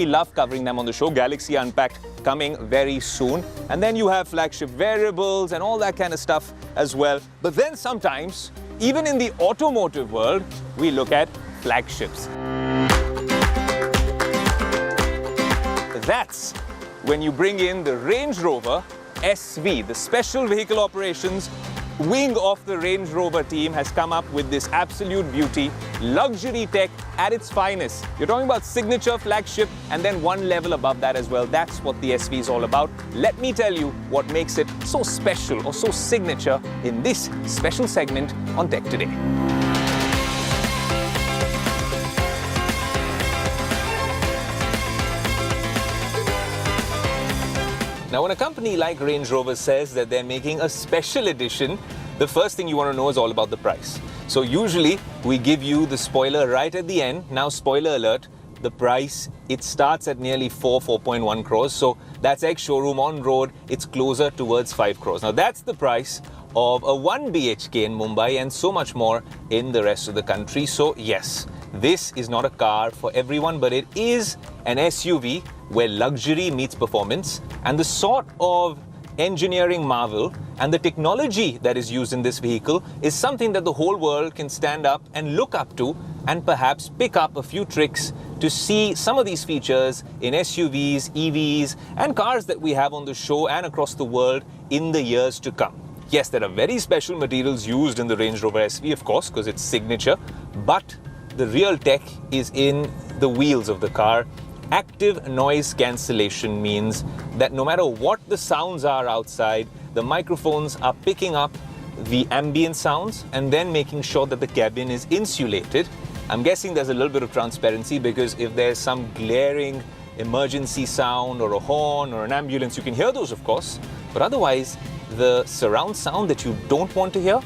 We love covering them on the show. Galaxy Unpacked coming very soon. And then you have flagship variables and all that kind of stuff as well. But then sometimes, even in the automotive world, we look at flagships. That's when you bring in the Range Rover SV, the Special Vehicle Operations wing of the Range Rover team has come up with this absolute beauty, luxury tech at its finest. You're talking about signature, flagship, and then one level above that as well. That's what the SV is all about. Let me tell you what makes it so special or so signature in this special segment on Tech Today. Now, when a company like Range Rover says that they're making a special edition, the first thing you want to know is all about the price. So usually we give you the spoiler right at the end. Now, spoiler alert, the price, it starts at nearly 4.1 crores. So that's ex-showroom on road. It's closer towards 5 crores. Now, that's the price of a 1 BHK in Mumbai and so much more in the rest of the country. So yes, this is not a car for everyone, but it is an SUV where luxury meets performance, and the sort of engineering marvel and the technology that is used in this vehicle is something that the whole world can stand up and look up to and perhaps pick up a few tricks to see some of these features in SUVs, EVs, and cars that we have on the show and across the world in the years to come. Yes, there are very special materials used in the Range Rover SV, of course, because it's signature, but the real tech is in the wheels of the car. Active noise cancellation means that no matter what the sounds are outside, the microphones are picking up the ambient sounds and then making sure that the cabin is insulated. I'm guessing there's a little bit of transparency because if there's some glaring emergency sound or a horn or an ambulance, you can hear those, of course. But otherwise, the surround sound that you don't want to hear,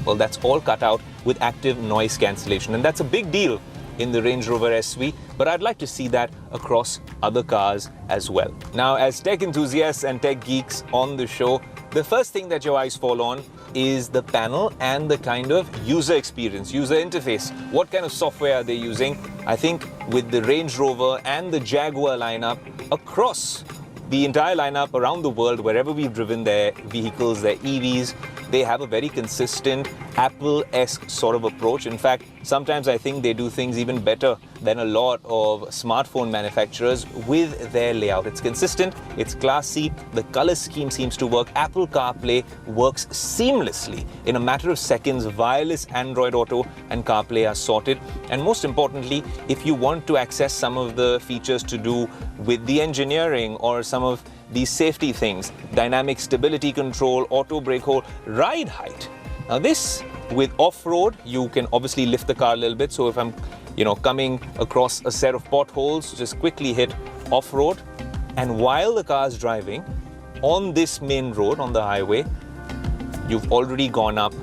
well, that's all cut out with active noise cancellation. And that's a big deal in the Range Rover SV, but I'd like to see that across other cars as well. Now, as tech enthusiasts and tech geeks on the show, the first thing that your eyes fall on is the panel and the kind of user experience, user interface. What kind of software are they using? I think with the Range Rover and the Jaguar lineup across the entire lineup around the world, wherever we've driven their vehicles, their EVs, they have a very consistent Apple-esque sort of approach. In fact, sometimes I think they do things even better than a lot of smartphone manufacturers with their layout. It's consistent, it's classy, the color scheme seems to work. Apple CarPlay works seamlessly. In a matter of seconds, wireless Android Auto and CarPlay are sorted. And most importantly, if you want to access some of the features to do with the engineering or some of these safety things, dynamic stability control, auto brake hold, ride height. Now this, with off-road, you can obviously lift the car a little bit. So if I'm, coming across a set of potholes, just quickly hit off-road. And while the car is driving on this main road, on the highway, you've already gone up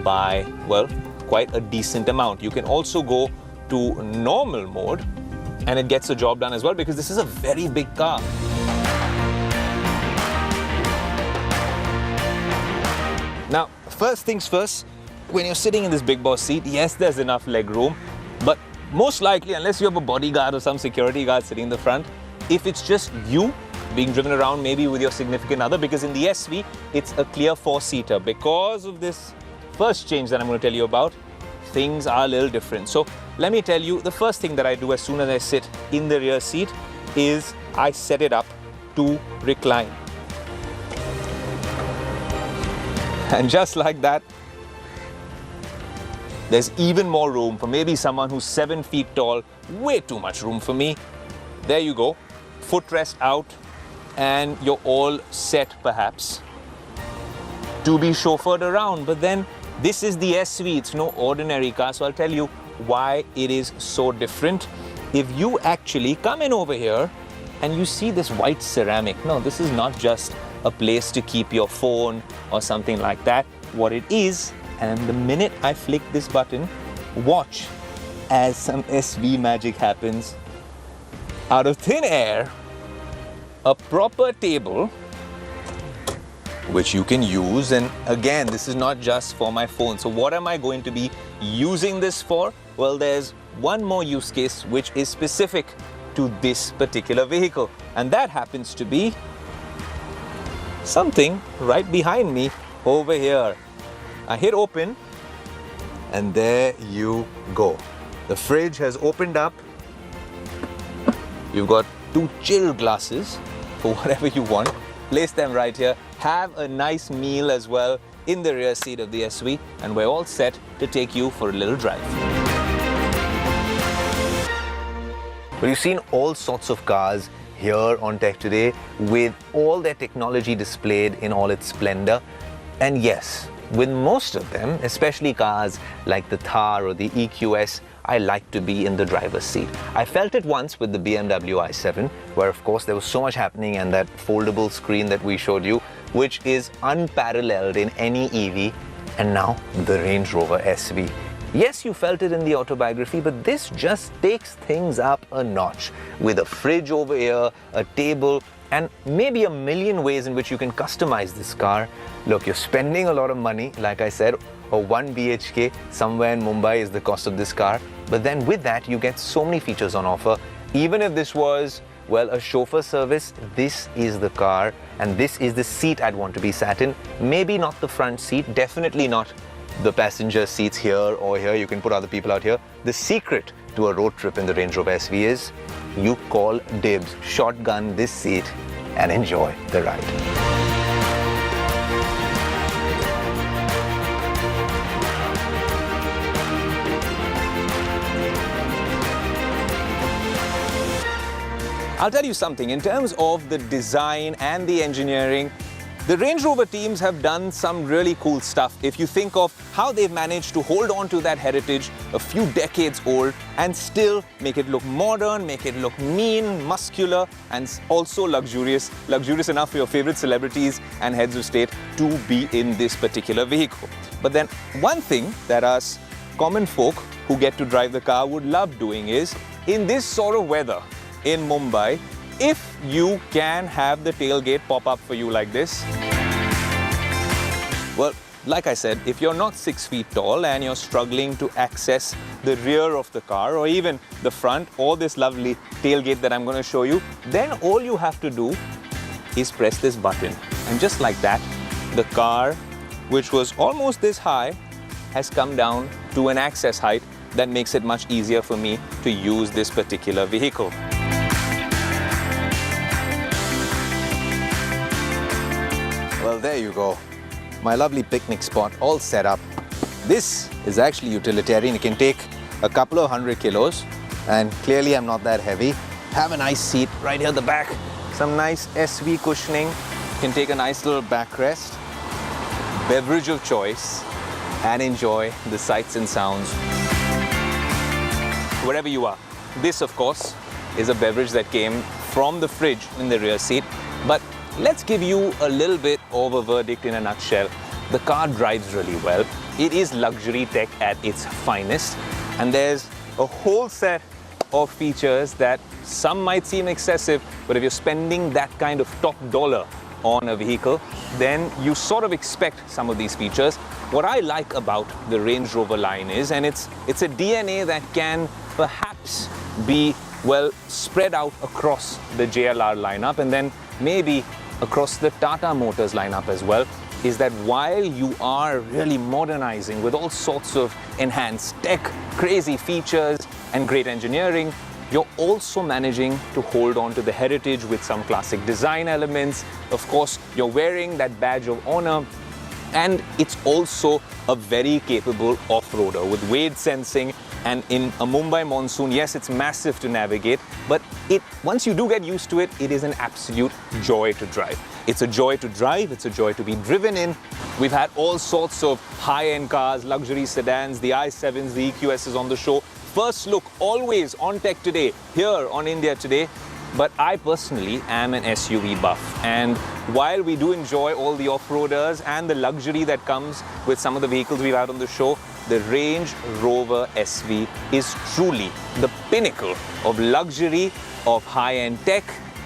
by, well, quite a decent amount. You can also go to normal mode and it gets the job done as well, because this is a very big car. Now, first things first, when you're sitting in this big boss seat, yes, there's enough leg room, but most likely, unless you have a bodyguard or some security guard sitting in the front, if it's just you being driven around maybe with your significant other, because in the SV, it's a clear four-seater. Because of this first change that I'm going to tell you about, things are a little different. So let me tell you, the first thing that I do as soon as I sit in the rear seat is I set it up to recline. And just like that, there's even more room for maybe someone who's 7 feet tall. Way too much room for me. There you go. Footrest out, and you're all set perhaps to be chauffeured around. But then this is the SV. It's no ordinary car. So I'll tell you why it is so different. If you actually come in over here and you see this white ceramic, no, this is not just a place to keep your phone or something like that. What it is, and the minute I flick this button, watch as some SV magic happens. Out of thin air, a proper table which you can use. And again, this is not just for my phone. So what am I going to be using this for? Well, there's one more use case which is specific to this particular vehicle. And that happens to be something right behind me over here. I hit open and there you go. The fridge has opened up. You've got 2 chill glasses for whatever you want. Place them right here. Have a nice meal as well in the rear seat of the SV, and we're all set to take you for a little drive. Well, you've seen all sorts of cars here on Tech Today with all their technology displayed in all its splendor. And yes, with most of them, especially cars like the Thar or the EQS, I like to be in the driver's seat. I felt it once with the BMW i7, where of course there was so much happening, and that foldable screen that we showed you, which is unparalleled in any EV, and now the Range Rover SV. Yes, you felt it in the autobiography, but this just takes things up a notch with a fridge over here, a table, and maybe a million ways in which you can customize this car. Look, you're spending a lot of money, like I said, a 1 BHK somewhere in Mumbai is the cost of this car. But then with that, you get so many features on offer. Even if this was, well, a chauffeur service, this is the car, and this is the seat I'd want to be sat in. Maybe not the front seat, definitely not the passenger seats here or here. You can put other people out here. The secret to a road trip in the Range Rover SV is you call dibs, shotgun this seat, and enjoy the ride. I'll tell you something, in terms of the design and the engineering, the Range Rover teams have done some really cool stuff. If you think of how they've managed to hold on to that heritage a few decades old and still make it look modern, make it look mean, muscular, and also luxurious. Luxurious enough for your favorite celebrities and heads of state to be in this particular vehicle. But then one thing that us common folk who get to drive the car would love doing is, in this sort of weather in Mumbai, if you can have the tailgate pop up for you like this. Well, like I said, if you're not 6 feet tall and you're struggling to access the rear of the car or even the front or this lovely tailgate that I'm going to show you, then all you have to do is press this button. And just like that, the car, which was almost this high, has come down to an access height that makes it much easier for me to use this particular vehicle. Well, there you go. My lovely picnic spot all set up. This is actually utilitarian. It can take a couple of 100 kilos, and clearly I'm not that heavy. Have a nice seat right here at the back. Some nice SV cushioning. You can take a nice little backrest. Beverage of choice, and enjoy the sights and sounds wherever you are. This, of course, is a beverage that came from the fridge in the rear seat. But let's give you a little bit of a verdict in a nutshell. The car drives really well. It is luxury tech at its finest. And there's a whole set of features that some might seem excessive, but if you're spending that kind of top dollar on a vehicle, then you sort of expect some of these features. What I like about the Range Rover line is, and it's a DNA that can perhaps be, well, spread out across the JLR lineup and then maybe across the Tata Motors lineup as well, is that while you are really modernizing with all sorts of enhanced tech, crazy features and great engineering, you're also managing to hold on to the heritage with some classic design elements. Of course, you're wearing that badge of honor, and it's also a very capable off-roader with wade sensing. And in a Mumbai monsoon, yes, it's massive to navigate, but once you do get used to it, it is an absolute joy to drive. It's a joy to drive, it's a joy to be driven in. We've had all sorts of high-end cars, luxury sedans, the i7s, the EQSs on the show. First look always on Tech Today, here on India Today. But I personally am an SUV buff, and while we do enjoy all the off-roaders and the luxury that comes with some of the vehicles we've had on the show, the Range Rover SV is truly the pinnacle of luxury, of high-end tech,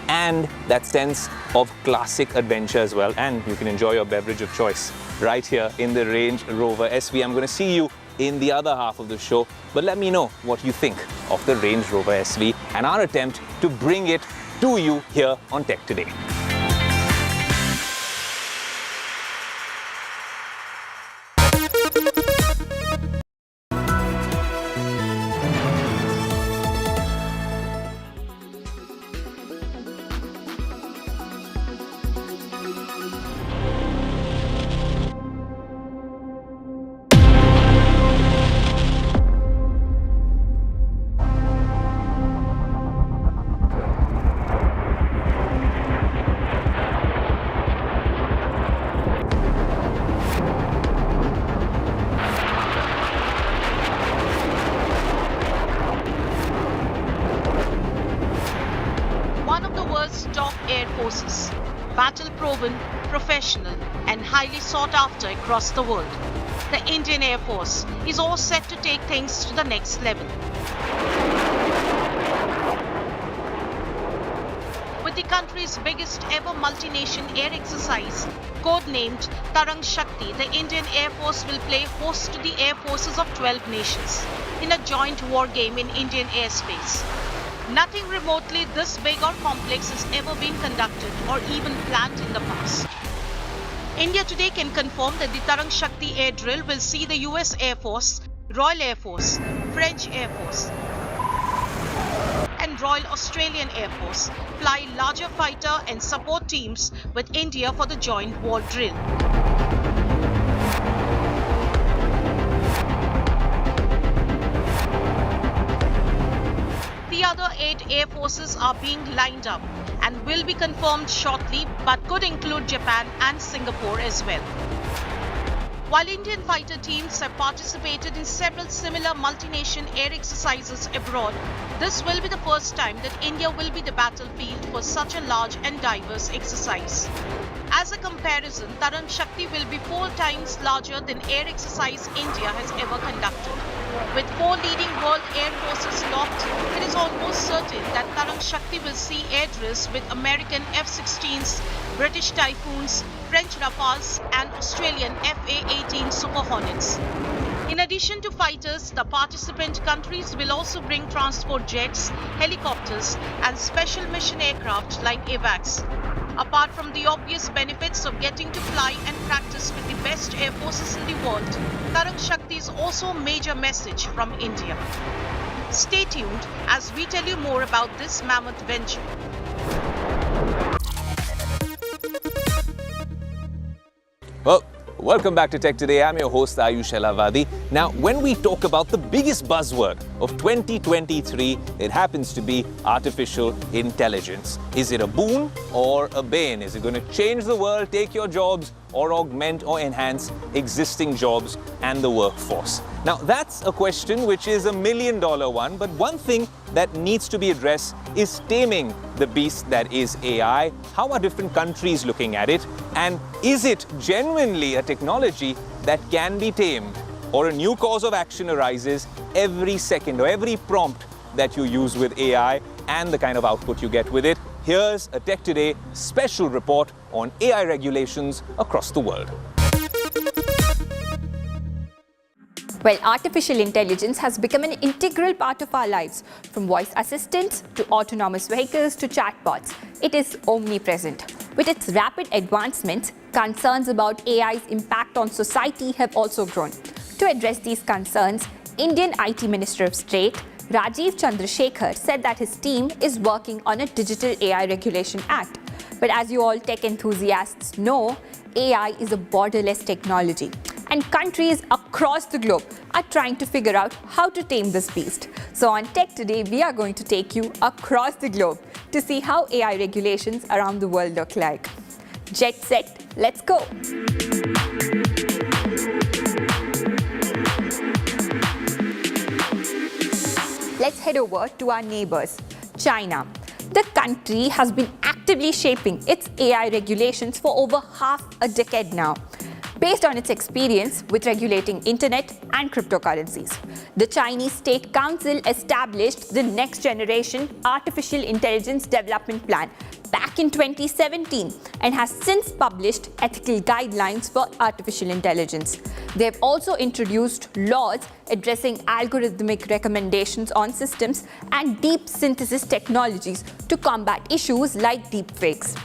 and that sense of classic adventure as well. And you can enjoy your beverage of choice right here in the Range Rover SV. I'm going to see you in the other half of the show. But let me know what you think of the Range Rover SV and our attempt to bring it to you here on Tech Today. Top air forces, battle-proven, professional and highly sought after across the world. The Indian Air Force is all set to take things to the next level. With the country's biggest ever multi-nation air exercise, codenamed Tarang Shakti, the Indian Air Force will play host to the air forces of 12 nations in a joint war game in Indian airspace. Nothing remotely this big or complex has ever been conducted or even planned in the past. India today can confirm that the Tarang Shakti air drill will see the US Air Force, Royal Air Force, French Air Force and Royal Australian Air Force fly larger fighter and support teams with India for the joint war drill. The other 8 air forces are being lined up and will be confirmed shortly, but could include Japan and Singapore as well. While Indian fighter teams have participated in several similar multi-nation air exercises abroad, this will be the first time that India will be the battlefield for such a large and diverse exercise. As a comparison, Tarang Shakti will be 4 times larger than air exercise India has ever conducted. With 4 leading world air forces locked, it is almost certain that Tarang Shakti will see air drills with American F-16s, British Typhoons, French Rafales and Australian FA-18 Super Hornets. In addition to fighters, the participant countries will also bring transport jets, helicopters and special mission aircraft like AWACS. Apart from the obvious benefits of getting to fly and practice with the best air forces in the world, Tarang Shakti is also a major message from India. Stay tuned as we tell you more about this mammoth venture. Well, welcome back to Tech Today. I'm your host Ayush Elavadi. Now, when we talk about the biggest buzzword of 2023, it happens to be artificial intelligence. Is it a boon or a bane? Is it going to change the world, take your jobs, or augment or enhance existing jobs and the workforce? Now, that's a question which is $1 million one, but one thing that needs to be addressed is taming the beast that is AI. How are different countries looking at it? And is it genuinely a technology that can be tamed? Or a new cause of action arises every second or every prompt that you use with AI and the kind of output you get with it? Here's a Tech Today special report on AI regulations across the world. Well, artificial intelligence has become an integral part of our lives, from voice assistants to autonomous vehicles to chatbots. It is omnipresent. With its rapid advancements, concerns about AI's impact on society have also grown. To address these concerns, Indian IT Minister of State Rajiv Chandrasekhar said that his team is working on a Digital AI Regulation Act. But as you all tech enthusiasts know, AI is a borderless technology, and countries across the globe are trying to figure out how to tame this beast. So on Tech Today, we are going to take you across the globe to see how AI regulations around the world look like. Jet set, let's go! Let's head over to our neighbors, China. The country has been actively shaping its AI regulations for over half a decade now, based on its experience with regulating internet and cryptocurrencies. The Chinese State Council established the Next Generation Artificial Intelligence Development Plan, back in 2017 and has since published ethical guidelines for artificial intelligence. They have also introduced laws addressing algorithmic recommendations on systems and deep synthesis technologies to combat issues like deepfakes.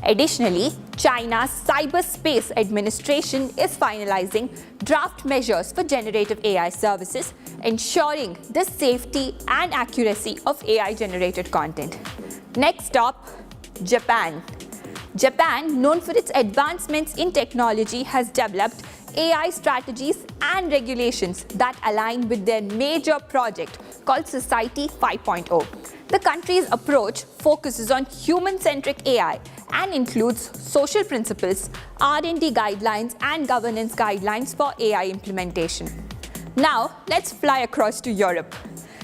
Additionally, China's Cyberspace Administration is finalizing draft measures for generative AI services, ensuring the safety and accuracy of AI-generated content. Next stop, Japan. Japan, known for its advancements in technology, has developed AI strategies and regulations that align with their major project called Society 5.0. The country's approach focuses on human-centric AI and includes social principles, R&D guidelines, and governance guidelines for AI implementation. Now, let's fly across to Europe.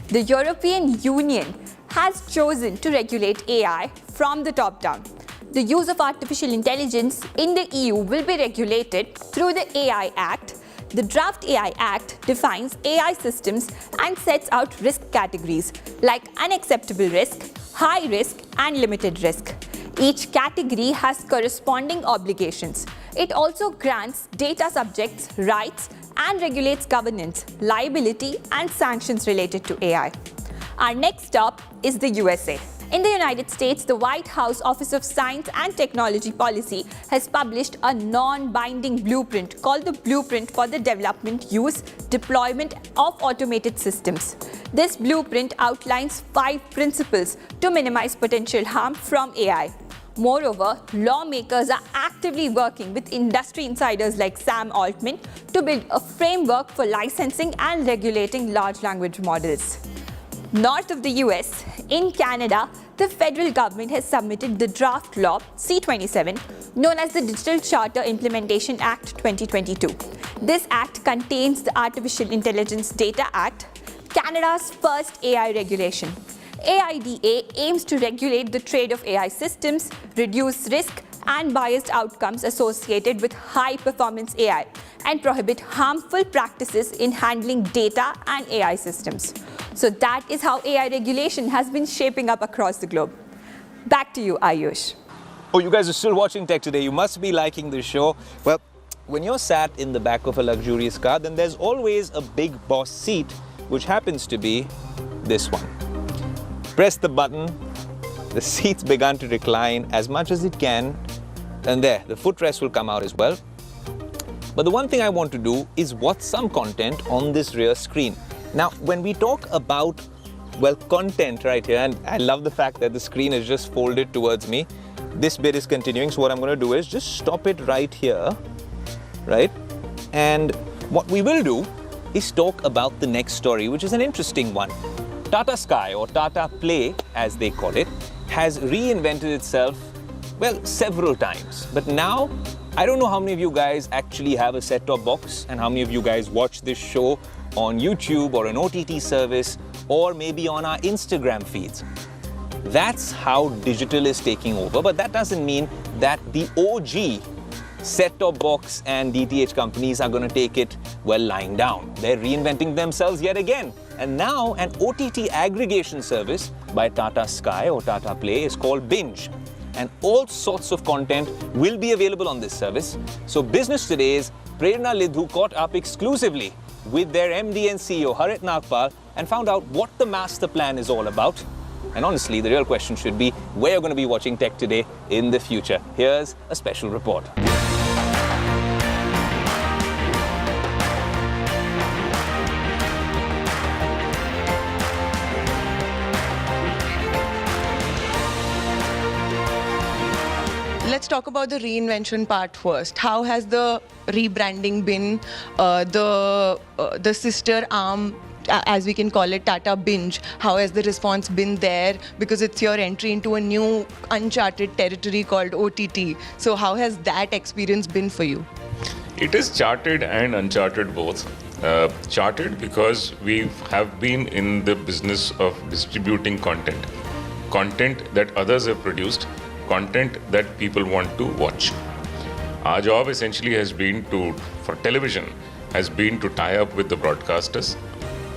The European Union has chosen to regulate AI from the top down. The use of artificial intelligence in the EU will be regulated through the AI Act. The Draft AI Act defines AI systems and sets out risk categories like unacceptable risk, high risk, and limited risk. Each category has corresponding obligations. It also grants data subjects rights and regulates governance, liability, and sanctions related to AI. Our next stop is the USA. In the United States, the White House Office of Science and Technology Policy has published a non-binding blueprint called the Blueprint for the Development, Use, Deployment of Automated Systems. This blueprint outlines 5 principles to minimize potential harm from AI. Moreover, lawmakers are actively working with industry insiders like Sam Altman to build a framework for licensing and regulating large language models. North of the US, in Canada, the federal government has submitted the draft law C-27, known as the Digital Charter Implementation Act 2022. This act contains the Artificial Intelligence Data Act, Canada's first AI regulation. AIDA aims to regulate the trade of AI systems, reduce risk and biased outcomes associated with high-performance AI, and prohibit harmful practices in handling data and AI systems. So that is how AI regulation has been shaping up across the globe. Back to you, Ayush. Oh, you guys are still watching Tech Today. You must be liking this show. Well, when you're sat in the back of a luxurious car, then there's always a big boss seat, which happens to be this one. Press the button, the seat's begun to recline as much as it can, and there, the footrest will come out as well. But the one thing I want to do is watch some content on this rear screen. Now, when we talk about, well, content right here, and I love the fact that the screen is just folded towards me, this bit is continuing, so what I'm going to do is just stop it right here, right? And what we will do is talk about the next story, which is an interesting one. Tata Sky, or Tata Play, as they call it, has reinvented itself, well, several times. But now, I don't know how many of you guys actually have a set-top box and how many of you guys watch this show on YouTube or an OTT service or maybe on our Instagram feeds. That's how digital is taking over, but that doesn't mean that the OG set-top box and DTH companies are going to take it, well, lying down. They're reinventing themselves yet again. And now an OTT aggregation service by Tata Sky or Tata Play is called Binge. And all sorts of content will be available on this service. So Business Today's Prerna Lidhu caught up exclusively with their MD and CEO Harit Nagpal and found out what the master plan is all about. And honestly, the real question should be where you're going to be watching Tech Today in the future. Here's a special report. Let's talk about the reinvention part first. How has the rebranding been? The sister arm, as we can call it, Tata Binge, how has the response been there? Because it's your entry into a new uncharted territory called OTT. So how has that experience been for you? It is charted and uncharted both. Charted because we have been in the business of distributing content that others have produced, content that people want to watch. Our job essentially has been for television, has been to tie up with the broadcasters,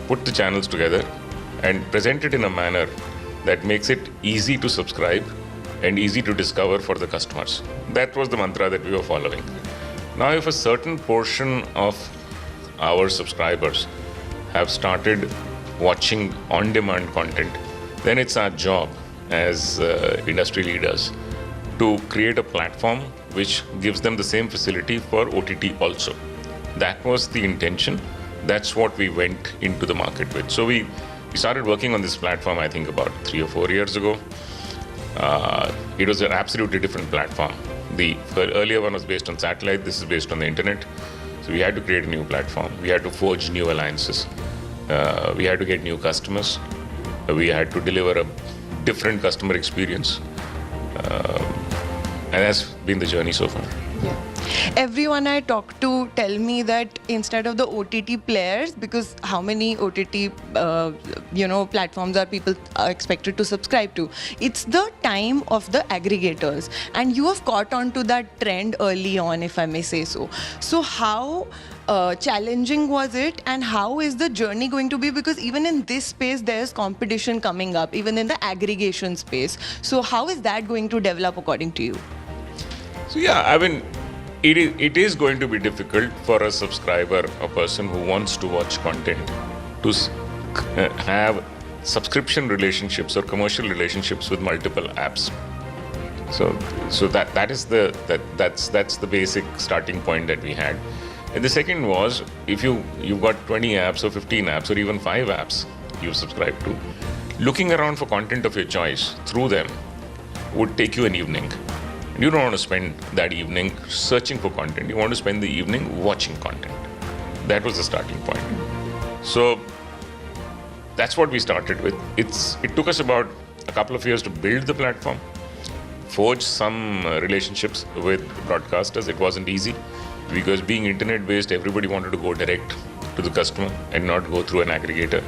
put the channels together and present it in a manner that makes it easy to subscribe and easy to discover for the customers. That was the mantra that we were following. Now, if a certain portion of our subscribers have started watching on-demand content, then it's our job as industry leaders to create a platform which gives them the same facility for OTT also. That was the intention. That's what we went into the market with. So we started working on this platform, I think, about 3 or 4 years ago. It was an absolutely different platform. The earlier one was based on satellite. This is based on the internet. So we had to create a new platform. We had to forge new alliances. We had to get new customers. We had to deliver a different customer experience. And that's been the journey so far. Yeah. Everyone I talk to tell me that instead of the OTT players, because how many OTT platforms are people expected to subscribe to, it's the time of the aggregators, and you have caught on to that trend early on, if I may say so. So how challenging was it, and how is the journey going to be? Because even in this space there's competition coming up, even in the aggregation space. So how is that going to develop according to you? So yeah, I mean, it is going to be difficult for a subscriber, a person who wants to watch content, to have subscription relationships or commercial relationships with multiple apps. So that's the basic starting point that we had. And the second was, if you've got 20 apps or 15 apps or even 5 apps you subscribe to, looking around for content of your choice through them would take you an evening. You don't want to spend that evening searching for content. You want to spend the evening watching content. That was the starting point. So that's what we started with. It took us about a couple of years to build the platform, forge some relationships with broadcasters. It wasn't easy because being internet-based, everybody wanted to go direct to the customer and not go through an aggregator.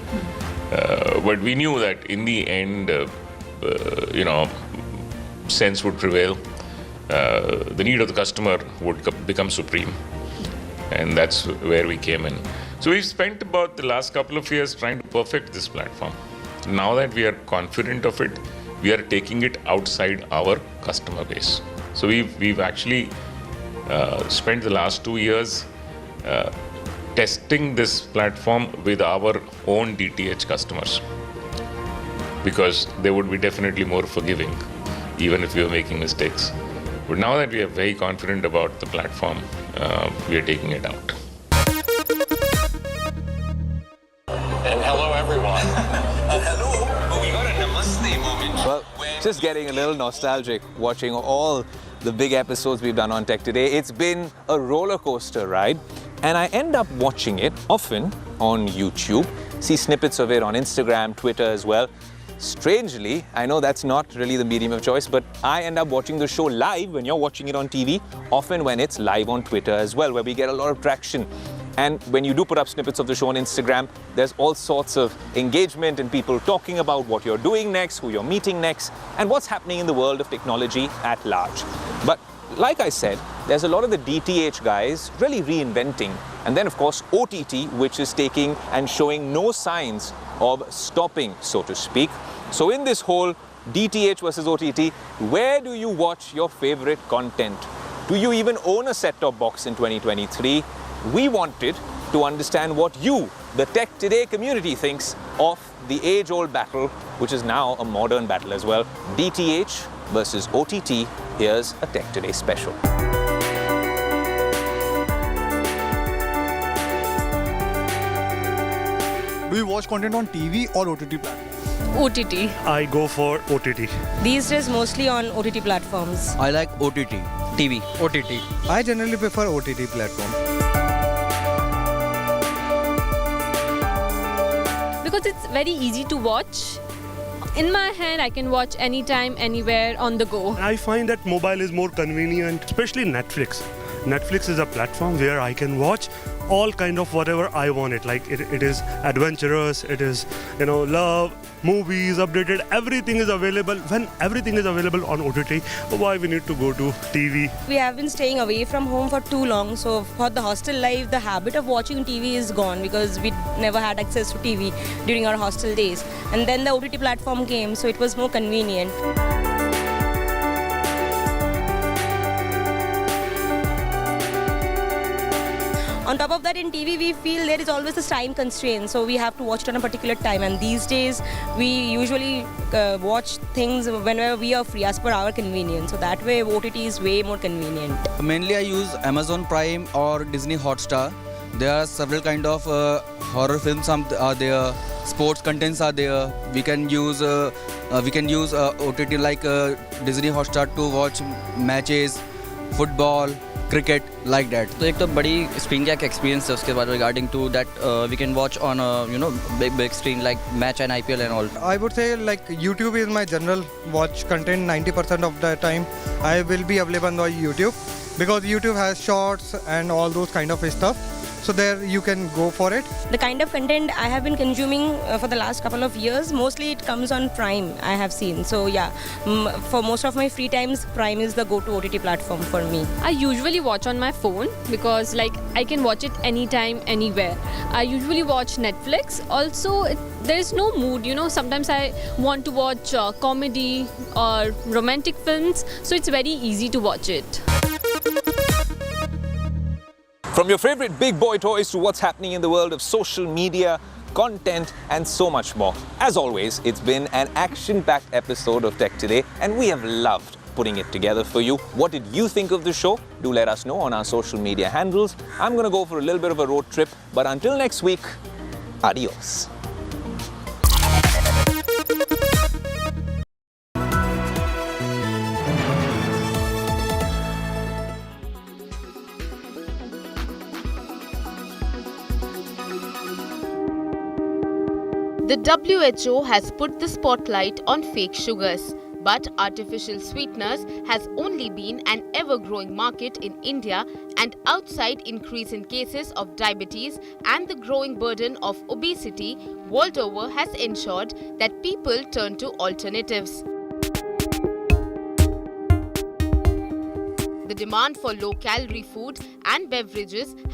But we knew that in the end, sense would prevail. The need of the customer would become supreme, and that's where we came in. So we've spent about the last couple of years trying to perfect this platform. Now that we are confident of it, we are taking it outside our customer base. So we've actually spent the last 2 years testing this platform with our own DTH customers, because they would be definitely more forgiving even if we were making mistakes. But now that we are very confident about the platform, we are taking it out. And hello, everyone. Hello. Oh, we got a namaste moment. Well, just getting a little nostalgic watching all the big episodes we've done on Tech Today. It's been a roller coaster ride, and I end up watching it often on YouTube, see snippets of it on Instagram, Twitter as well. Strangely, I know that's not really the medium of choice, but I end up watching the show live when you're watching it on TV, often when it's live on Twitter as well, where we get a lot of traction. And when you do put up snippets of the show on Instagram, there's all sorts of engagement and people talking about what you're doing next, who you're meeting next, and what's happening in the world of technology at large. But like I said, there's a lot of the DTH guys really reinventing. And then, of course, OTT, which is taking and showing no signs of stopping, so to speak. So in this whole DTH versus OTT, where do you watch your favorite content? Do you even own a set-top box in 2023? We wanted to understand what you, the Tech Today community, thinks of the age-old battle, which is now a modern battle as well. DTH versus OTT. Here's a Tech Today special. Do you watch content on TV or OTT platforms? OTT. I go for OTT. These days mostly on OTT platforms. I like OTT. TV. OTT. I generally prefer OTT platform. Because it's very easy to watch. In my hand, I can watch anytime, anywhere, on the go. I find that mobile is more convenient, especially Netflix. Netflix is a platform where I can watch all kind of whatever I want it. Like it is adventurous, it is, love, movies, updated, everything is available. When everything is available on OTT, why we need to go to TV? We have been staying away from home for too long, so for the hostel life, the habit of watching TV is gone because we never had access to TV during our hostel days. And then the OTT platform came, so it was more convenient. On top of that, in TV, we feel there is always this time constraint, so we have to watch it on a particular time. And these days, we usually watch things whenever we are free, as per our convenience. So that way, OTT is way more convenient. Mainly I use Amazon Prime or Disney Hotstar. There are several kind of horror films are there, sports contents are there. We can use OTT like Disney Hotstar to watch matches, football, cricket, like that. तो एक तो बड़ी screen का एक experience है उसके बाद regarding to that we can watch on big screen like match and IPL and all. I would say like YouTube is my general watch content. 90% of the time I will be available on YouTube because YouTube has shorts and all those kind of stuff. So there you can go for it. The kind of content I have been consuming for the last couple of years, mostly it comes on Prime, I have seen. So yeah, for most of my free times, Prime is the go-to OTT platform for me. I usually watch on my phone because I can watch it anytime, anywhere. I usually watch Netflix. Also, there is no mood, sometimes I want to watch comedy or romantic films, so it's very easy to watch it. From your favorite big boy toys to what's happening in the world of social media, content, and so much more. As always, it's been an action-packed episode of Tech Today, and we have loved putting it together for you. What did you think of the show? Do let us know on our social media handles. I'm going to go for a little bit of a road trip, but until next week, adios. The WHO has put the spotlight on fake sugars, but artificial sweeteners has only been an ever-growing market in India, and outside increase in cases of diabetes and the growing burden of obesity world over has ensured that people turn to alternatives. The demand for low-calorie food and beverages have